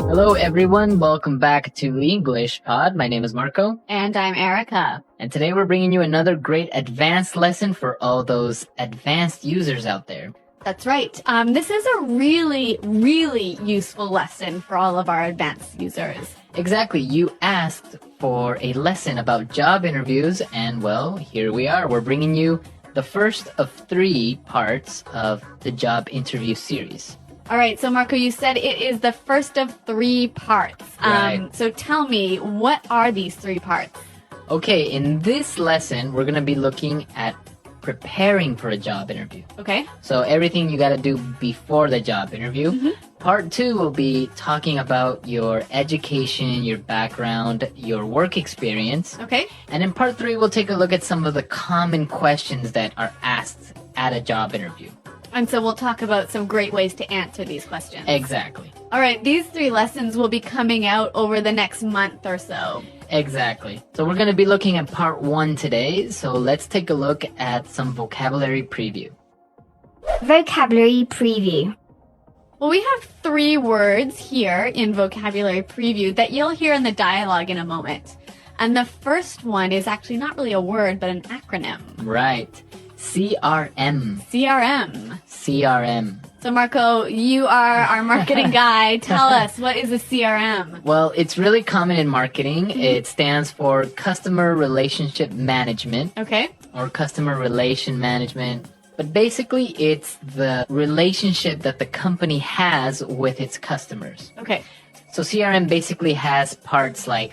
Hello, everyone. Welcome back to English Pod. My name is Marco. And I'm Erica. And today we're bringing you another great advanced lesson for all those advanced users out there. That's right. This is a really, really useful lesson for all of our advanced users. Exactly. You asked for a lesson about job interviews, and well, here we are. We're bringing you the first of 3 parts of the job interview series. All right, so Marco, you said it is the first of 3 parts. Right. So tell me, what are these 3 parts? Okay, in this lesson, we're going to be looking at preparing for a job interview. Okay. So everything you got to do before the job interview. Part 2 will be talking about your education, your background, your work experience. Okay. And in part 3, we'll take a look at some of the common questions that are asked at a job interview. And so we'll talk about some great ways to answer these questions. Exactly. All right, these 3 lessons will be coming out over the next month or so. Exactly. So we're going to be looking at part 1 today. So let's take a look at some vocabulary preview. Vocabulary preview. Well, we have 3 words here in vocabulary preview that you'll hear in the dialogue in a moment. And the first one is actually not really a word, but an acronym. Right. CRM. CRM. CRM. So, Marco, you are our marketing guy. Tell us, what is a CRM? Well, it's really common in marketing. It stands for Customer Relationship Management. Okay. Or Customer Relation Management. But basically, it's the relationship that the company has with its customers. Okay. So CRM basically has parts like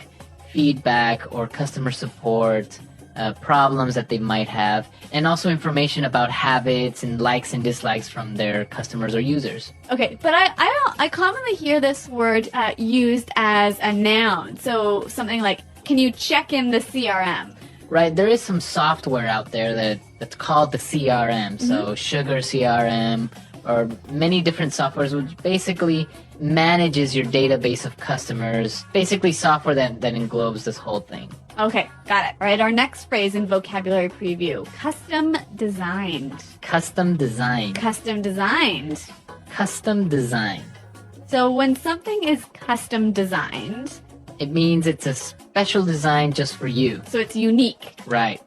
feedback or customer support, problems that they might have, and also information about habits and likes and dislikes from their customers or users. Okay, but I commonly hear this word used as a noun. So something like, can you check in the CRM? Right, there is some software out there that's called the CRM. So Sugar CRM or many different softwares, which basically manages your database of customers. Basically software that englobes this whole thing. Okay, got it. All right, our next phrase in vocabulary preview, custom designed. Custom designed. Custom designed. Custom designed. So when something is custom designed, it means it's a special design just for you. So it's unique. Right.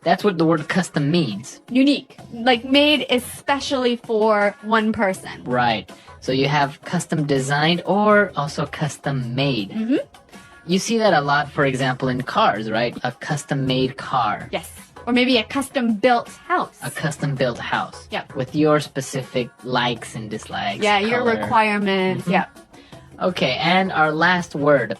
That's what the word custom means. Unique. Like made especially for one person. Right. So you have custom designed or also custom made. You see that a lot, for example, in cars, right? A custom made car. Yes. Or maybe a custom built house. A custom built house. Yep. With your specific likes and dislikes. Yeah, your color. requirements. Yep. Okay, and our last word,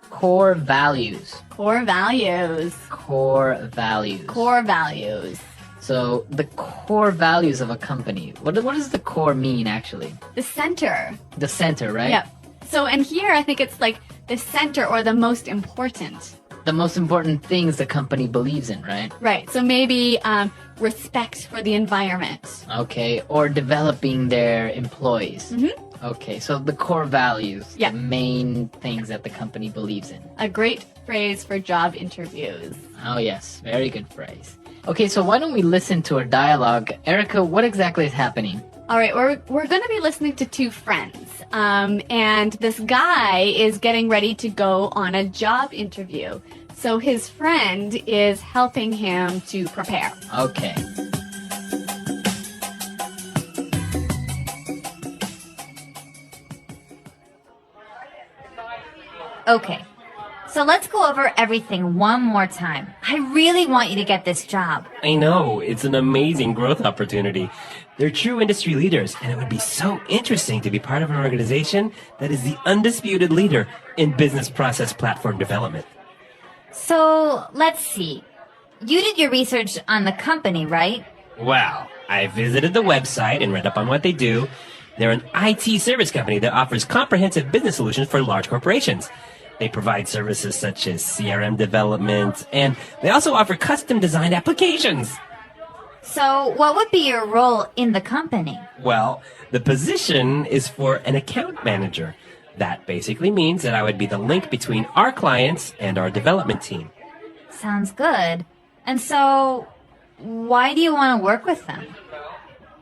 core values. Core values. Core values. Core values. So the core values of a company. What does the core mean, actually? The center. The center, right? Yep. So, and here I think it's like the center or the most important. The most important things the company believes in, right? Right. So maybe respect for the environment. Okay. Or developing their employees. Okay. So the core values. Yeah. The main things that the company believes in. A great phrase for job interviews. Oh, yes. Very good phrase. Okay. So why don't we listen to our dialogue? Erica, what exactly is happening? All right, we're going to be listening to 2 friends, and this guy is getting ready to go on a job interview. So his friend is helping him to prepare. Okay. Okay, so let's go over everything one more time. I really want you to get this job. I know, it's an amazing growth opportunity. They're true industry leaders, and it would be so interesting to be part of an organization that is the undisputed leader in business process platform development. So, let's see. You did your research on the company, right? Wow, I visited the website and read up on what they do. They're an IT service company that offers comprehensive business solutions for large corporations. They provide services such as CRM development, and they also offer custom designed applications. So, what would be your role in the company? Well, the position is for an account manager. That basically means that I would be the link between our clients and our development team. Sounds good. And so, why do you want to work with them?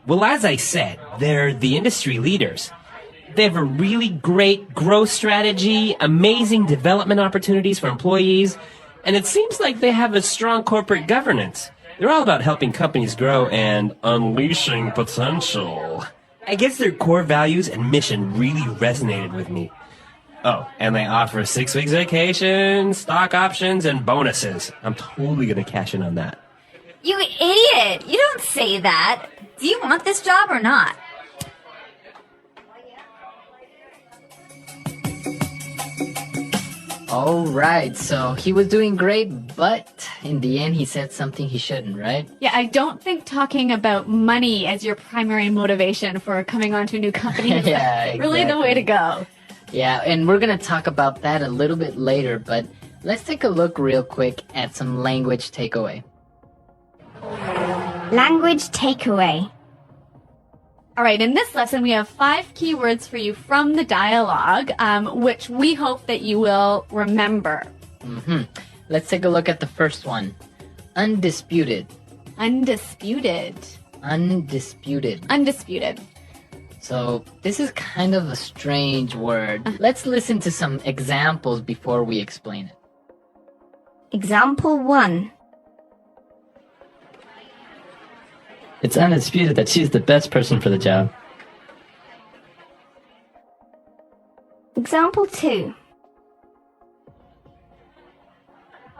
Well, as I said, they're the industry leaders. They have a really great growth strategy, amazing development opportunities for employees, and it seems like they have a strong corporate governance. They're all about helping companies grow and unleashing potential. I guess their core values and mission really resonated with me. Oh, and they offer 6 weeks vacation, stock options, and bonuses. I'm totally gonna cash in on that. You idiot! You don't say that. Do you want this job or not? All right, so he was doing great, but in the end, he said something he shouldn't, right? Yeah, I don't think talking about money as your primary motivation for coming onto a new company is Yeah, really the way to go. Yeah, and we're going to talk about that a little bit later, but let's take a look real quick at some language takeaway. Language takeaway. All right, in this lesson, we have 5 keywords for you from the dialogue, which we hope that you will remember. Let's take a look at the first one. Undisputed. Undisputed. Undisputed. Undisputed. So this is kind of a strange word. Let's listen to some examples before we explain it. Example 1. It's undisputed that she's the best person for the job. Example 2.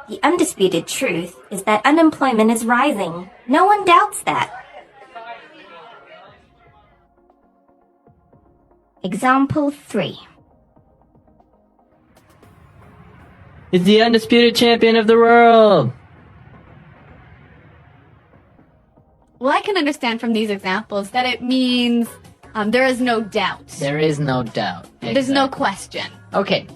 The undisputed truth is that unemployment is rising. No one doubts that. Example 3. He's the undisputed champion of the world! Well, I can understand from these examples that it means there is no doubt. There is no doubt. There's no Exactly. question. Okay,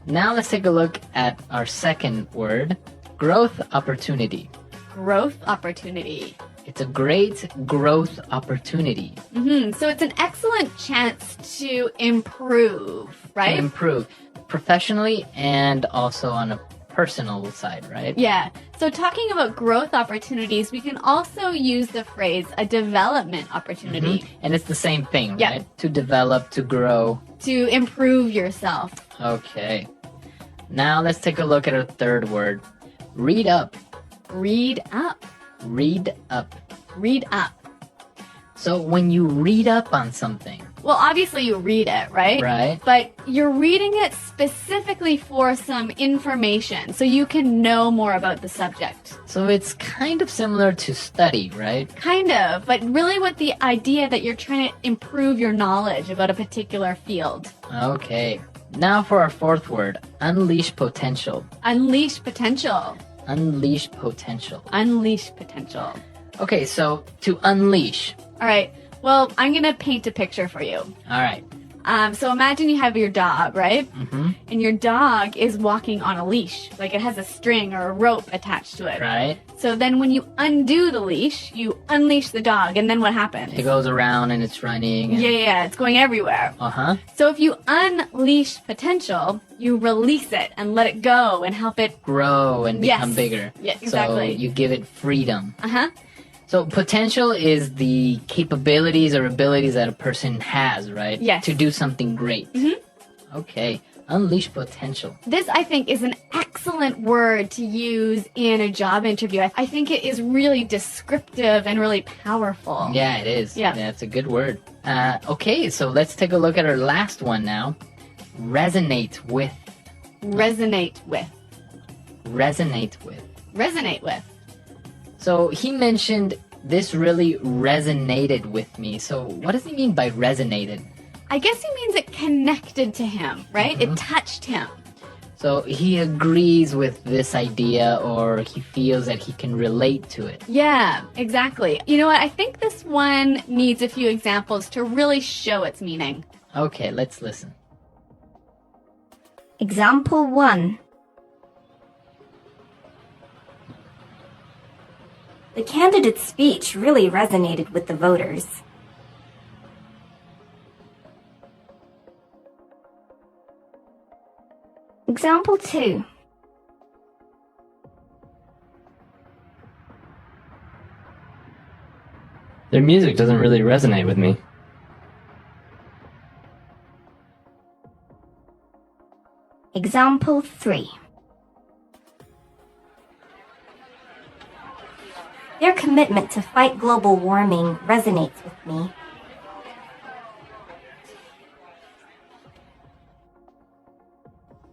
now let's take a look at our second word, growth opportunity. Growth opportunity. It's a great growth opportunity So it's an excellent chance to improve, to right? improve professionally and also on a personal side, right? Yeah. So talking about growth opportunities, we can also use the phrase a development opportunity And it's the same thing, Yeah. right? To develop, to grow. to improve yourself. Okay. Now let's take a look at our third word, read up. Read up. Read up. Read up. So when you read up on something, Well, obviously you read it, right? right? But you're reading it specifically for some information so you can know more about the subject. So it's kind of similar to study, right? Kind of, but really with the idea that you're trying to improve your knowledge about a particular field. Okay. Now for our fourth word, unleash potential. Unleash potential. Unleash potential. Unleash potential. Okay, so to unleash. All right. Well, I'm going to paint a picture for you. All right. So imagine you have your dog, right? Mm-hmm. And your dog is walking on a leash. Like it has a string or a rope attached to it. Right? So then when you undo the leash, you unleash the dog. And then what happens? It goes around and it's running. And... Yeah, it's going everywhere. Uh-huh. So if you unleash potential, you release it and let it go and help it. Grow and become Yes. bigger. Yeah, exactly. So you give it freedom. Uh-huh. So potential is the capabilities or abilities that a person has, right? Yes. To do something great. Okay. Unleash potential. This, I think, is an excellent word to use in a job interview. I think it is really descriptive and really powerful. Yeah, it is. Yeah. That's a good word. Okay, so let's take a look at our last one now. Resonate with. Resonate with. Resonate with. Resonate with. So he mentioned this really resonated with me. So what does he mean by resonated? I guess he means it connected to him, right? It touched him. So he agrees with this idea or he feels that he can relate to it. Yeah, exactly. You know what? I think this one needs a few examples to really show its meaning. Okay, let's listen. Example 1. The candidate's speech really resonated with the voters. Example 2. Their music doesn't really resonate with me. Example 3. Their commitment to fight global warming resonates with me.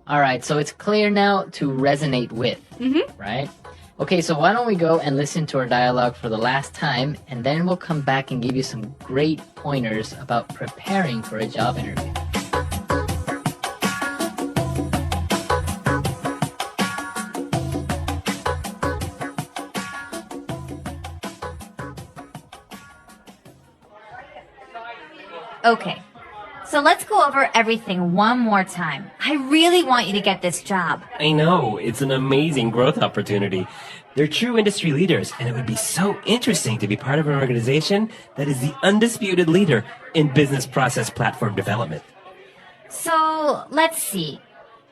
All right, so it's clear now to resonate with, right? Okay, so why don't we go and listen to our dialogue for the last time, and then we'll come back and give you some great pointers about preparing for a job interview. Okay, so let's go over everything one more time. I really want you to get this job. I know, it's an amazing growth opportunity. They're true industry leaders, and it would be so interesting to be part of an organization that is the undisputed leader in business process platform development. So, let's see.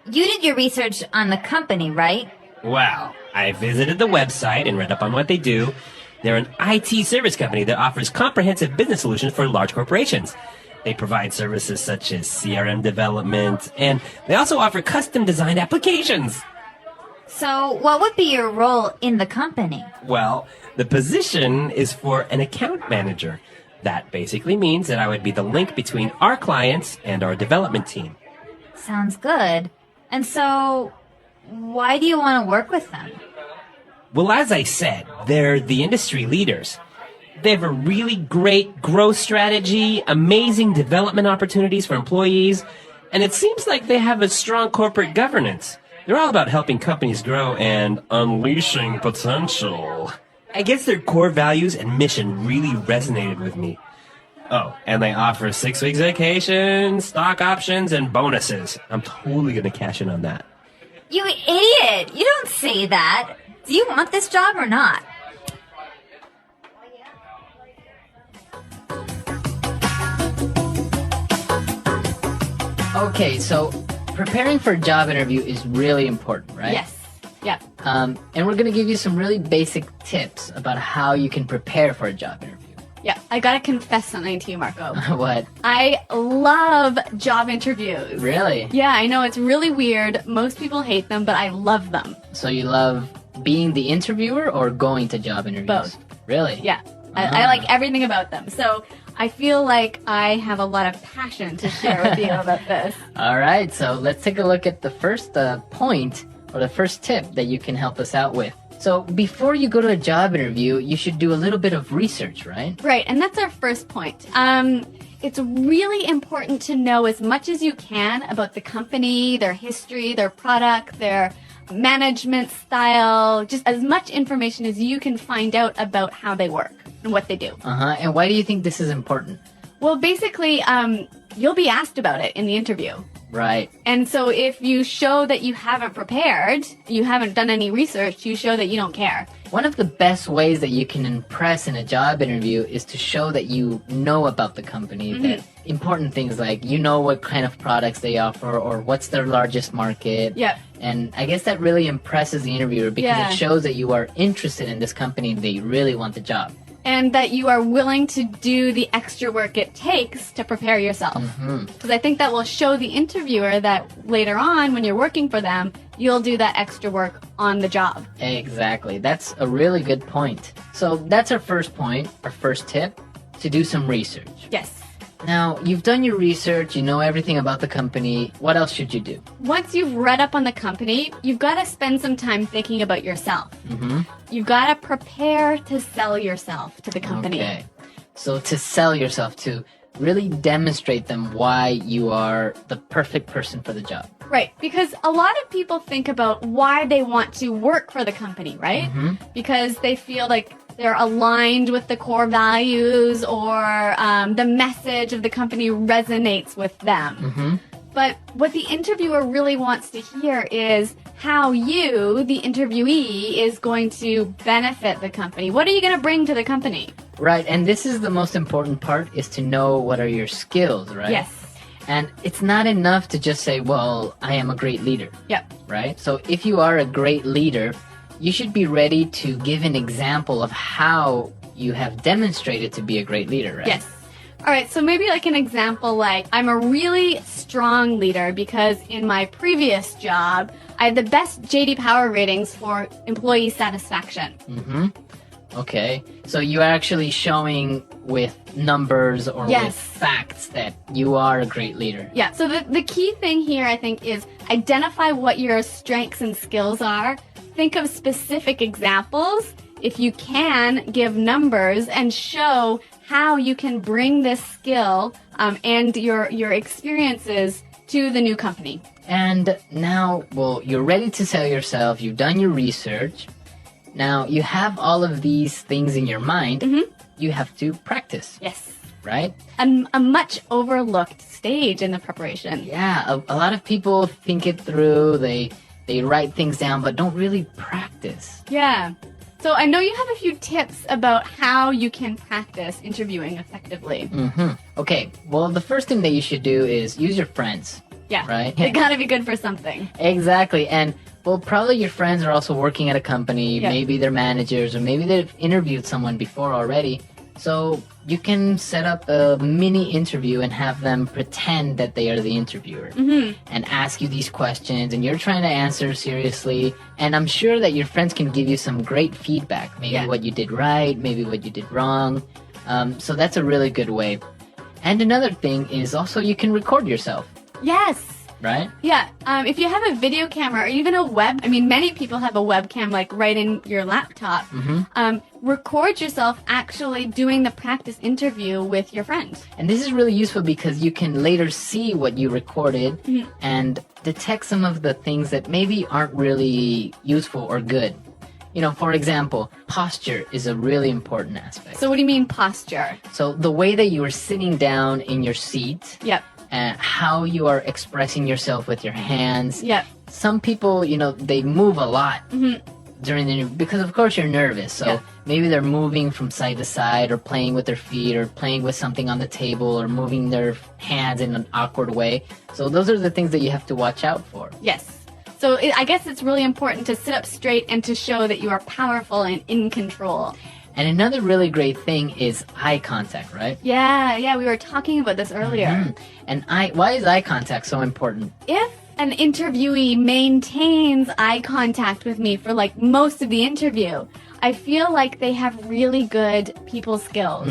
You did your research on the company, right? Wow, I visited the website and read up on what they do. They're an IT service company that offers comprehensive business solutions for large corporations. They provide services such as CRM development, and they also offer custom designed applications. So, what would be your role in the company? Well, the position is for an account manager. That basically means that I would be the link between our clients and our development team. Sounds good. And so, why do you want to work with them? Well, as I said, they're the industry leaders. They have a really great growth strategy, amazing development opportunities for employees, and it seems like they have a strong corporate governance. They're all about helping companies grow and unleashing potential. I guess their core values and mission really resonated with me. Oh, and they offer 6 weeks vacation, stock options, and bonuses. I'm totally going to cash in on that. You idiot! You don't say that. Do you want this job or not? Okay, so preparing for a job interview is really important, right? Yes. Yeah. And we're going to give you some really basic tips about how you can prepare for a job interview. Yeah. I gotta confess something to you, Marco. What? I love job interviews. Really? Yeah, I know it's really weird. Most people hate them, but I love them. So you love being the interviewer or going to job interviews? Both. Really? Yeah. I like everything about them. So I feel like I have a lot of passion to share with you about this. All right, so let's take a look at the first point or the first tip that you can help us out with. So before you go to a job interview, you should do a little bit of research, right? Right, and that's our first point. It's really important to know as much as you can about the company, their history, their product, their management style, just as much information as you can find out about how they work and what they do. And why do you think this is important? Well, basically, you'll be asked about it in the interview. Right. And so if you show that you haven't prepared, you haven't done any research, you show that you don't care. One of the best ways that you can impress in a job interview is to show that you know about the company, that important things like you know what kind of products they offer or what's their largest market. Yeah. And I guess that really impresses the interviewer because it shows that you are interested in this company and that you really want the job. And that you are willing to do the extra work it takes to prepare yourself. Because I think that will show the interviewer that later on, when you're working for them, you'll do that extra work on the job. Exactly. That's a really good point. So that's our first point, our first tip, to do some research. Yes. Now, you've done your research, you know everything about the company. What else should you do? Once you've read up on the company, you've got to spend some time thinking about yourself. You've got to prepare to sell yourself to the company. Okay. So to sell yourself, to really demonstrate them why you are the perfect person for the job. Right, because a lot of people think about why they want to work for the company, right? Because they feel like they're aligned with the core values or the message of the company resonates with them. But what the interviewer really wants to hear is how you, the interviewee, is going to benefit the company. What are you going to bring to the company? Right, and this is the most important part, is to know what are your skills, right? Yes. And it's not enough to just say, well, I am a great leader. Yep. Right? So if you are a great leader, you should be ready to give an example of how you have demonstrated to be a great leader, right? Yes. All right, so maybe like an example, like I'm a really strong leader because in my previous job, I had the best JD Power ratings for employee satisfaction. Okay. So you're actually showing with numbers or Yes. with facts that you are a great leader. Yeah, so the key thing here, I think, is identify what your strengths and skills are. Think of specific examples. If you can, give numbers and show how you can bring this skill and your experiences to the new company. And now, well, you're ready to sell yourself. You've done your research. Now you have all of these things in your mind. You have to practice, Yes. right? A much overlooked stage in the preparation. Yeah, a lot of people think it through. They write things down, but don't really practice. Yeah. So I know you have a few tips about how you can practice interviewing effectively. Okay, well, the first thing that you should do is use your friends. Yeah. Right? They gotta be good for something. Exactly. And well, probably your friends are also working at a company. Yeah. Maybe they're managers, or maybe they've interviewed someone before already. So you can set up a mini interview and have them pretend that they are the interviewer and ask you these questions, and you're trying to answer seriously. And I'm sure that your friends can give you some great feedback. Maybe what you did right, maybe what you did wrong. So that's a really good way. And another thing is also you can record yourself, Yes. right? Yeah. If you have a video camera or even a web, I mean, many people have a webcam like right in your laptop. Record yourself actually doing the practice interview with your friend. And this is really useful because you can later see what you recorded and detect some of the things that maybe aren't really useful or good. You know, for example, posture is a really important aspect. So what do you mean posture? So the way that you are sitting down in your seat Yep. and how you are expressing yourself with your hands. Yep. Some people, you know, they move a lot during the interview because, of course, you're nervous. So maybe they're moving from side to side or playing with their feet or playing with something on the table or moving their hands in an awkward way. So those are the things that you have to watch out for. Yes. So I guess it's really important to sit up straight and to show that you are powerful and in control. And another really great thing is eye contact, right? Yeah, we were talking about this earlier. And why is eye contact so important? If an interviewee maintains eye contact with me for like most of the interview, I feel like they have really good people skills.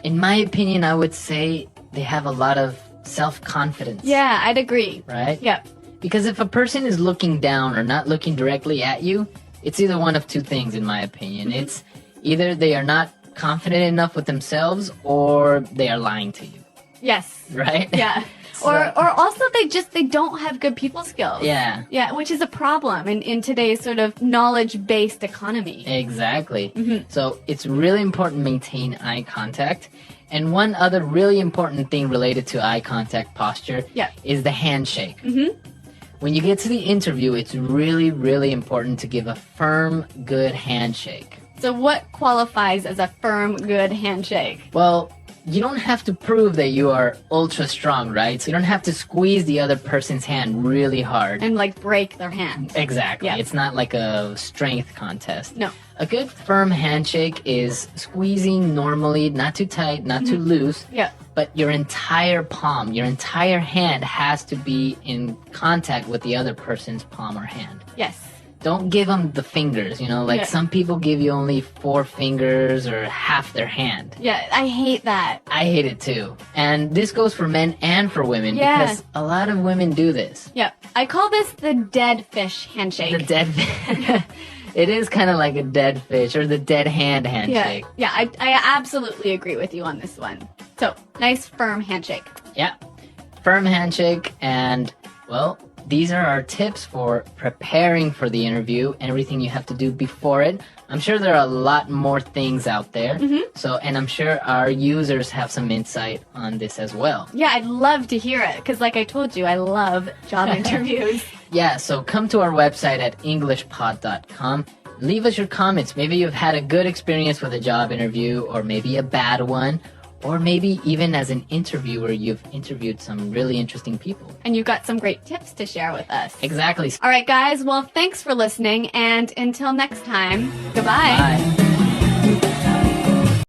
In my opinion, I would say they have a lot of self-confidence. Yeah, I'd agree. Right? Yep. Because if a person is looking down or not looking directly at you, it's either one of two things, in my opinion. It's either they are not confident enough with themselves or they are lying to you, Yes. right? Yeah. Or also they don't have good people skills. Yeah. Yeah, which is a problem in today's sort of knowledge-based economy. Exactly. So it's really important to maintain eye contact. And one other really important thing related to eye contact posture is the handshake. When you get to the interview, it's really, really important to give a firm, good handshake. So what qualifies as a firm, good handshake? Well, you don't have to prove that you are ultra strong, right? So you don't have to squeeze the other person's hand really hard. And like break their hand. Exactly. Yeah. It's not like a strength contest. No. A good firm handshake is squeezing normally, not too tight, not too loose. Yeah. But your entire palm, your entire hand has to be in contact with the other person's palm or hand. Yes. Don't give them the fingers, you know, like some people give you only 4 fingers or half their hand. Yeah, I hate that. I hate it too. And this goes for men and for women because a lot of women do this. Yeah. I call this the dead fish handshake. The dead It is kind of like a dead fish or the dead hand handshake. Yeah, I absolutely agree with you on this one. So, nice firm handshake. Yeah. Firm handshake. And, well, these are our tips for preparing for the interview and everything you have to do before it. I'm sure there are a lot more things out there. And I'm sure our users have some insight on this as well. Yeah, I'd love to hear it because like I told you, I love job interviews. Yeah, so come to our website at englishpod.com. Leave us your comments. Maybe you've had a good experience with a job interview or maybe a bad one. Or maybe even as an interviewer, you've interviewed some really interesting people. And you've got some great tips to share with us. Exactly. All right, guys. Well, thanks for listening. And until next time, goodbye. Bye.